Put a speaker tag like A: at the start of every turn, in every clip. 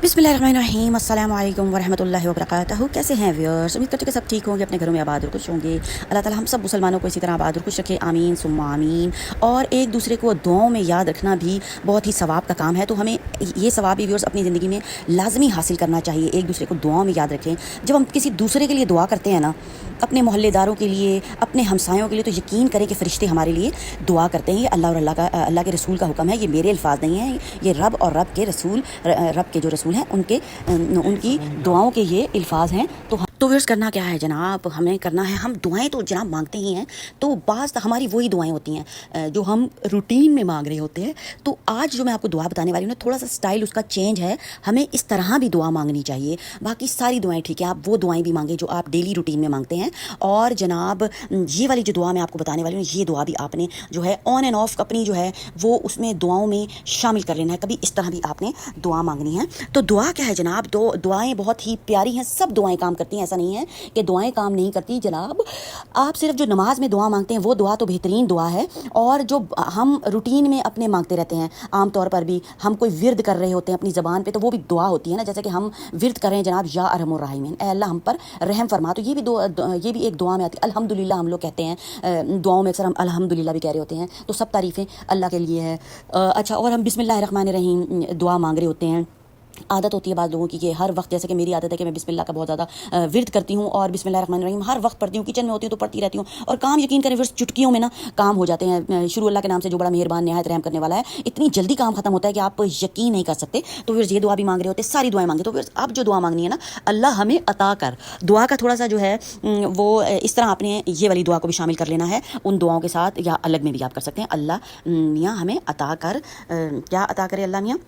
A: बिस्मिल्लाहिर्रहमानिर्रहीम अस्सलाम वालेकुम वरहमतुल्लाहि वबरकातुहू। कैसे हैं व्यूअर्स? उम्मीद करते हैं कि सब ठीक होंगे, अपने घरों में आबाद और खुश होंगे। अल्लाह ताला हम सब मुसलमानों को इसी तरह आबाद और खुश रखे, आमीन सुम्मा आमीन। और एक दूसरे को दुआओं में याद रखना भी बहुत ही सवाब का काम है, तो हमें ये सवाब भी व्यूअर्स अपनी ज़िंदगी में लाजमी हासिल करना चाहिए। एक दूसरे को दुआओं में याद रखें। जब हम किसी दूसरे के लिए दुआ करते हैं ना, अपने मोहल्लेदारों के लिए, अपने हमसायों के लिए, तो यकीन करें कि फ़रिश्ते हमारे लिए दुआ करते हैं। ये अल्लाह के रसूल का हुक्म है, ये मेरे अल्फाज नहीं हैं, ये रब और रब के जो रसूल हैं उनकी दुआओं के ये अल्फाज हैं। तो व्यूअर्स करना क्या है जनाब, हमें करना है, हम दुआएं तो जनाब मांगते ही हैं, तो बाज़ हमारी वही दुआएं होती हैं जो हम रूटीन में मांग रहे होते हैं। तो आज जो मैं आपको दुआ बताने वाली हूँ ना, थोड़ा सा स्टाइल उसका चेंज है, हमें इस तरह भी दुआ मांगनी चाहिए। बाकी सारी दुआएं ठीक है, आप वो दुआएं भी मांगें जो आप डेली रूटीन में मांगते हैं। और जनाब ये वाली जो दुआ मैं आपको बताने वाली हूँ, ये दुआ भी आपने जो है ऑन एंड ऑफ अपनी जो है वो उसमें दुआओं में शामिल कर लेना है। कभी इस तरह भी आपने दुआ मांगनी है। तो दुआ क्या है जनाब, दो दुआएं बहुत ही प्यारी हैं, सब दुआएं काम करती हैं, ऐसा नहीं है कि दुआएं काम नहीं करती जनाब। आप सिर्फ जो नमाज में दुआ मांगते हैं वो दुआ तो बेहतरीन दुआ है, और जो हम रूटीन में अपने मांगते रहते हैं, आम तौर पर भी हम कोई विर्द कर रहे होते हैं अपनी ज़बान पे, तो वो भी दुआ होती है ना। जैसे कि हम विर्द कर रहे हैं जनाब, या अरहमुर राहिमीन, ऐ अल्लाह हम पर रहम फरमा, तो ये भी एक दुआ में आती है। अल्हम्दुलिल्लाह हम लोग कहते हैं दुआओं में, अक्सर हम अल्हम्दुलिल्लाह भी कह रहे होते हैं, तो सब तारीफ़ें अल्लाह के लिए है। अच्छा, और हम बिस्मिल्लाहिर्रहमानिर्रहीम दुआ मांग रहे होते हैं। आदत होती है बाद लोगों की कि हर वक्त, जैसे कि मेरी आदत है कि मैं बिस्मिल्लाह का बहुत ज़्यादा विर्द करती हूँ और बिस्मिल्लाहिर्रहमानिर्रहीम हर वक्त पढ़ती हूँ, किचन में होती हूँ तो पढ़ती रहती हूँ, और काम यकीन करें फिर चुटकियों में ना काम हो जाते हैं। शुरू अल्लाह के नाम से जो बड़ा मेहरबान निहायत रहम करने वाला है, इतनी जल्दी काम खत्म होता है कि आप यकीन नहीं कर सकते। तो फिर ये दुआ भी मांग रहे होते, सारी दुआएं मांगे। तो फिर आप जो दुआ मांगनी है ना, अल्लाह हमें अता कर, दुआ का थोड़ा सा जो है वो इस तरह आपने ये वाली दुआ को भी शामिल कर लेना है उन दुआओं के साथ, या अलग में भी आप कर सकते हैं। अल्लाह मियाँ हमें अता कर, क्या अता करे अल्लाह मियाँ?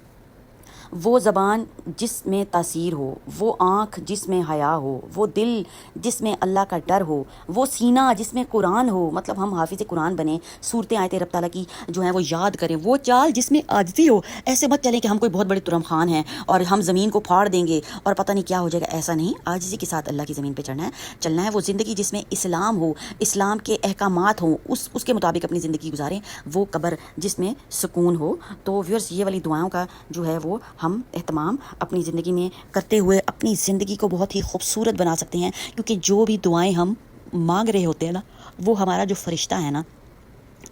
A: वो ज़बान जिसमें तासीर हो, वो आँख जिसमें हया हो, वो दिल जिसमें अल्लाह का डर हो, वो सीना जिसमें कुरान हो, मतलब हम हाफिज़ कुरान बने, सूरतें आयतें रब ताला की जो है वो याद करें, वो चाल जिसमें आजिज़ी हो। ऐसे मत चलें कि हम कोई बहुत बड़े तुरम खान हैं और हम ज़मीन को फाड़ देंगे और पता नहीं क्या हो जाएगा, ऐसा नहीं। आजिज़ी के साथ अल्लाह की ज़मीन पर चलना है। वो ज़िंदगी जिसमें इस्लाम हो, इस्लाम के अहकामात हों, उसके मुताबिक अपनी ज़िंदगी गुजारें। वो कब्र जिसमें सुकून हो। तो व्यूअर्स ये वाली दुआओं का जो है वो हम एहतमाम अपनी ज़िंदगी में करते हुए अपनी ज़िंदगी को बहुत ही खूबसूरत बना सकते हैं, क्योंकि जो भी दुआएं हम मांग रहे होते हैं ना, वो हमारा जो फ़रिश्ता है ना,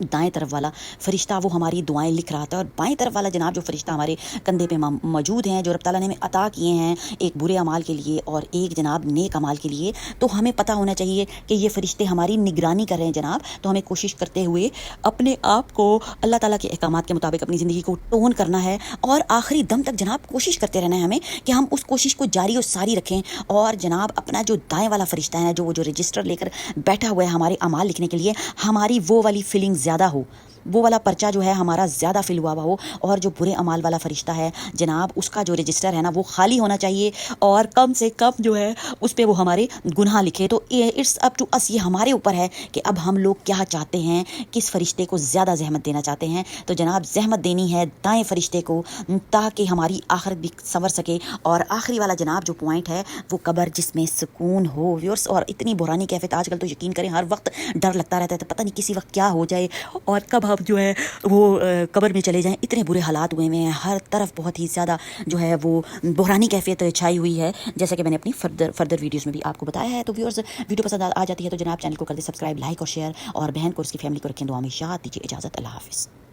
A: दाएं तरफ वाला फ़रिश्ता, वो हमारी दुआएं लिख रहा था, और बाएं तरफ वाला जनाब जो फ़रिश्ता हमारे कंधे पे मौजूद हैं, जो रब ताला ने हमें अता किए हैं, एक बुरे अमाल के लिए और एक जनाब नेक अमाल के लिए। तो हमें पता होना चाहिए कि ये फ़रिश्ते हमारी निगरानी कर रहे हैं जनाब। तो हमें कोशिश करते हुए अपने आप को अल्लाह ताला के अहकामात के मुताबिक अपनी ज़िंदगी को टोन करना है, और आखिरी दम तक जनाब कोशिश करते रहना है हमें कि हम उस कोशिश को जारी और सारी रखें। और जनाब अपना जो दाएँ वाला फ़रिश्ता है, जो रजिस्टर लेकर बैठा हुआ है हमारे अमाल लिखने के लिए, हमारी वो वाली फीलिंग ज़्यादा हो, वो वाला पर्चा जो है हमारा ज़्यादा फिल हुआ हो, और जो बुरे अमाल वाला फ़रिश्ता है जनाब, उसका जो रजिस्टर है ना वो खाली होना चाहिए, और कम से कम जो है उस पर वो हमारे गुनाह लिखे। तो इट्स अप टू अस, ये हमारे ऊपर है कि अब हम लोग क्या चाहते हैं, किस फ़रिश्ते को ज़्यादा जहमत देना चाहते हैं। तो जनाब जहमत देनी है दाएँ फ़रिश्ते को, ताकि हमारी आखिरत भी संवर सके। और आखिरी वाला जनाब जो पॉइंट है वो कब्र जिसमें सुकून हो व्यूअर्स। और इतनी बुरानी कैफियत आजकल तो यकीन करें हर वक्त डर लगता रहता है, तो पता नहीं किसी वक्त क्या हो जाए और कब हम जो है वो कब्र में चले जाएं। इतने बुरे हालात हुए हैं हर तरफ, बहुत ही ज़्यादा जो है वो बुरानी कैफियत छाई हुई है, जैसे कि मैंने अपनी फर्दर वीडियोस में भी आपको बताया है। तो व्यूअर्स वीडियो पसंद आ जाती है तो जनाब चैनल को कर दे सब्सक्राइब, लाइक और शेयर, और बहन को उसकी फैमिली को रखें दुआ में याद। दीजिए इजाज़त, अल्लाह हाफ़िज़।